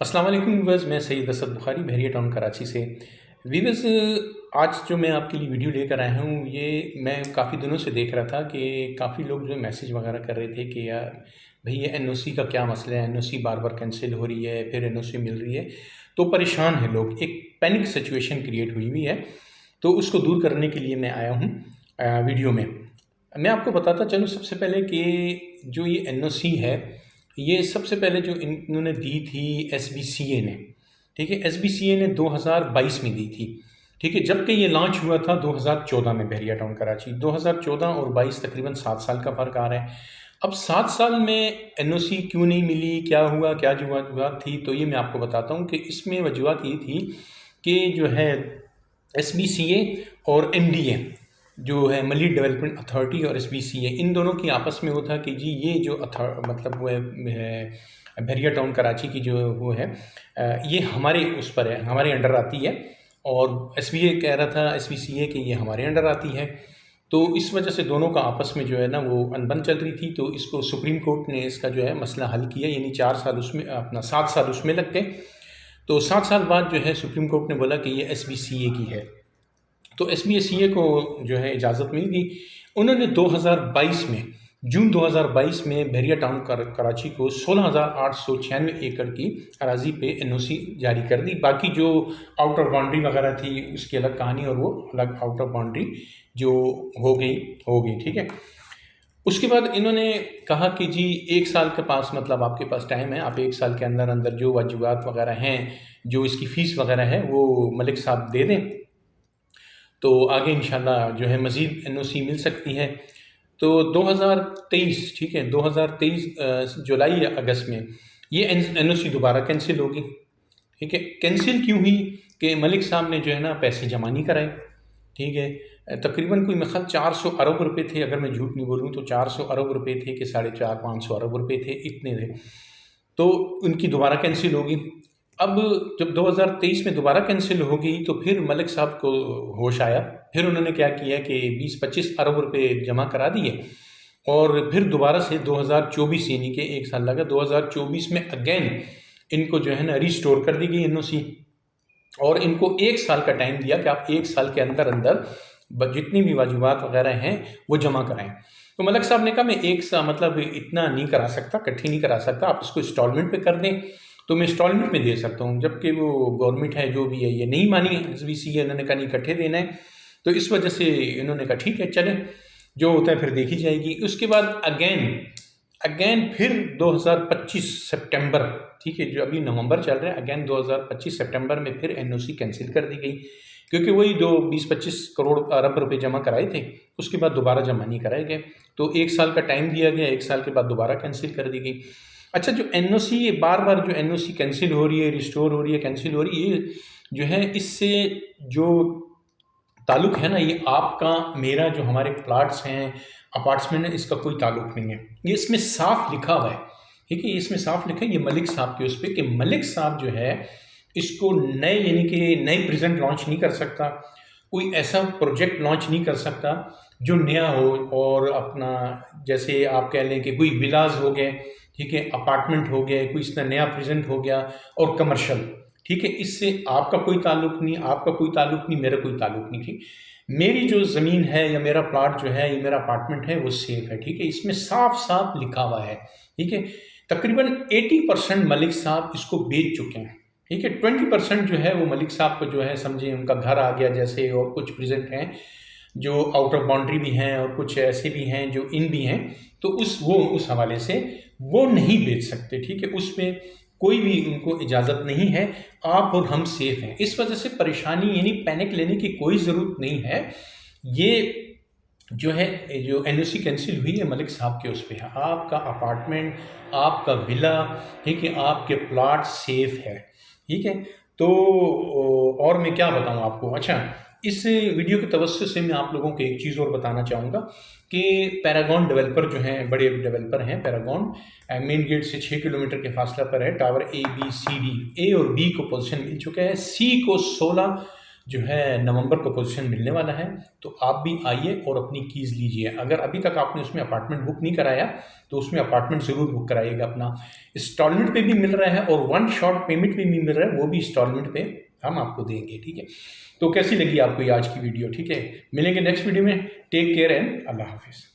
अस्सलाम वालेकुम व्यूवर्स, मैं सैयद असद बुखारी बहरिया टाउन कराची से। व्यूवर्स, आज जो मैं आपके लिए वीडियो लेकर आया हूँ, ये मैं काफ़ी दिनों से देख रहा था कि काफ़ी लोग जो मैसेज वगैरह कर रहे थे कि यार भाई ये एनओसी का क्या मसला है, एनओसी बार बार कैंसिल हो रही है, फिर एनओसी मिल रही है, तो परेशान हैं लोग। एक पैनिक सिचुएशन क्रिएट हुई हुई है, तो उसको दूर करने के लिए मैं आया हूँ वीडियो में। मैं आपको बताता चलूँ सबसे पहले कि जो ये एनओसी है, ये सबसे पहले जो इन्होंने दी थी एसबीसीए ने, ठीक है। एसबीसीए ने 2022 में दी थी, ठीक है, जबकि ये लॉन्च हुआ था 2014 में बहरिया टाउन कराची। 2014 और 22 तकरीबन 7 साल का फ़र्क आ रहा है। अब 7 साल में एनओसी क्यों नहीं मिली, क्या हुआ, क्या वजूहत थी, तो ये मैं आपको बताता हूँ कि इसमें वजूहत ये थी कि जो है एसबीसीए और एमडीए जो है मली डेवलपमेंट अथॉरिटी और एसबीसीए, इन दोनों की आपस में वो था कि जी ये जो मतलब वो है बहरिया टाउन कराची की जो वो है ये हमारे उस पर है, हमारे अंडर आती है। और एसबीए कह रहा था एसबीसीए कि ये हमारे अंडर आती है। तो इस वजह से दोनों का आपस में जो है ना वो अनबन चल रही थी। तो इसको सुप्रीम कोर्ट ने इसका जो है मसला हल किया, यानी 4 साल उसमें, अपना 7 साल उसमें लग गए। तो 7 साल बाद जो है सुप्रीम कोर्ट ने बोला कि ये एसबीसीए की है। तो एसबीसीए को जो है इजाज़त मिल गई। उन्होंने 2022 में, जून 2022 में बहरिया टाउन कराची को 16,896 एकड़ की अराजी पे एनओसी जारी कर दी। बाकी जो आउटर बाउंड्री वगैरह थी उसकी अलग कहानी, और वो अलग आउटर बाउंड्री जो हो गई, ठीक है। उसके बाद इन्होंने कहा कि जी 1 साल के पास, मतलब आपके पास टाइम है, आप 1 साल के अंदर अंदर जो वाजिबात वगैरह हैं, जो इसकी फ़ीस वगैरह है, वो मलिक साहब दे दें, तो आगे इंशाल्लाह जो है मज़ीद एनओसी मिल सकती है। तो 2023, ठीक है, 2023 जुलाई या अगस्त में ये एनओसी दोबारा कैंसिल होगी, ठीक है। कैंसिल क्यों हुई कि मलिक साहब ने जो है ना पैसे जमा नहीं कराए, ठीक है। तकरीबन कोई मेरे ख्याल 400 अरब रुपए थे, अगर मैं झूठ नहीं बोलूँ तो 400 अरब रुपए थे कि 450-500 अरब रुपए थे, इतने थे। तो उनकी दोबारा कैंसिल होगी। अब जब 2023 में दोबारा कैंसिल हो गई तो फिर मलिक साहब को होश आया। फिर उन्होंने क्या किया कि 20-25 अरब रुपए जमा करा दिए, और फिर दोबारा से 2024, यानी कि 1 साल लगा, 2024 में अगेन इनको जो है ना रिस्टोर कर दी गई एनओसी, और इनको 1 साल का टाइम दिया कि आप 1 साल के अंदर अंदर जितनी भी वाजिबात वगैरह हैं वो जमा कराएं। तो मलिक साहब ने कहा मैं एक सा मतलब इतना नहीं करा सकता, इकट्ठी नहीं करा सकता, आप इसको इंस्टॉलमेंट पे कर दें तो मैं इंस्टॉलमेंट में दे सकता हूँ। जबकि वो गवर्नमेंट है जो भी है ये नहीं मानी, एसबीसीए इन्होंने कहा नहीं इकट्ठे देना है। तो इस वजह से इन्होंने कहा ठीक है चले, जो होता है फिर देखी जाएगी। उसके बाद अगेन फिर 2025 सितंबर, ठीक है, जो अभी नवंबर चल रहा है, अगेन 2025 सितंबर में फिर एनओसी कैंसिल कर दी गई, क्योंकि वही जो 20-25 करोड़ अरब रुपए जमा कराए थे उसके बाद दोबारा जमा नहीं कराए गए। तो 1 साल का टाइम दिया गया, 1 साल के बाद दोबारा कैंसिल कर दी गई। अच्छा, जो एनओसी ये बार बार जो एनओसी कैंसिल हो रही है, रिस्टोर हो रही है, कैंसिल हो रही है, ये जो है इससे जो ताल्लुक़ है ना, ये आपका मेरा जो हमारे प्लाट्स हैं, अपार्ट्समेंट है, इसका कोई ताल्लुक़ नहीं है। ये इसमें साफ लिखा हुआ है, ठीक है, इसमें साफ लिखा है ये मलिक साहब के उस पर, कि मलिक साहब जो है इसको नए, यानी कि नए प्रेजेंट लॉन्च नहीं कर सकता, कोई ऐसा प्रोजेक्ट लॉन्च नहीं कर सकता जो नया हो। और अपना जैसे आप कह लें कि कोई विलाज हो गए, ठीक है, अपार्टमेंट हो गए, कोई इसका नया प्रेजेंट हो गया, और कमर्शियल, ठीक है, इससे आपका कोई ताल्लुक़ नहीं, आपका कोई ताल्लुक़ नहीं, मेरा कोई ताल्लुक़ नहीं। ठीक, मेरी जो ज़मीन है या मेरा प्लाट जो है, ये मेरा अपार्टमेंट है, वो सेफ है, ठीक है, इसमें साफ साफ लिखा हुआ है, ठीक है। तकरीबन 80% मलिक साहब इसको बेच चुके हैं, ठीक है। 20% जो है वो मलिक साहब को जो है समझे उनका घर आ गया जैसे, और कुछ प्रेजेंट हैं जो आउट ऑफ बाउंड्री भी हैं, और कुछ ऐसे भी हैं जो इन भी हैं। तो उस हवाले से वो नहीं बेच सकते, ठीक है, उसमें कोई भी उनको इजाज़त नहीं है। आप और हम सेफ हैं, इस वजह से परेशानी, यानी पैनिक लेने की कोई ज़रूरत नहीं है। ये जो है जो एनओसी कैंसिल हुई है मलिक साहब के उस पर है, आपका अपार्टमेंट, आपका विला, ठीक है, आपके प्लाट सेफ है, ठीक है। तो और मैं क्या बताऊं आपको। अच्छा, इस वीडियो के तवज्जुह से मैं आप लोगों को एक चीज़ और बताना चाहूँगा कि पैरागॉन डेवलपर जो हैं, बड़े डेवलपर हैं पैरागॉन, मेन गेट से 6 किलोमीटर के फासला पर है। Tower A B C D, ए और बी को पोजीशन मिल चुका है, सी को 16 जो है नवंबर को पोजीशन मिलने वाला है। तो आप भी आइए और अपनी कीज़ लीजिए। अगर अभी तक आपने उसमें अपार्टमेंट बुक नहीं कराया तो उसमें अपार्टमेंट ज़रूर बुक कराइएगा अपना। इंस्टॉलमेंट पे भी मिल रहा है और वन शॉट पेमेंट पे भी मिल रहा है, वो भी इंस्टॉलमेंट पे हम आपको देंगे, ठीक है। तो कैसी लगी आपको ये आज की वीडियो, ठीक है। मिलेंगे नेक्स्ट वीडियो में। टेक केयर एंड अल्लाह हाफिज़।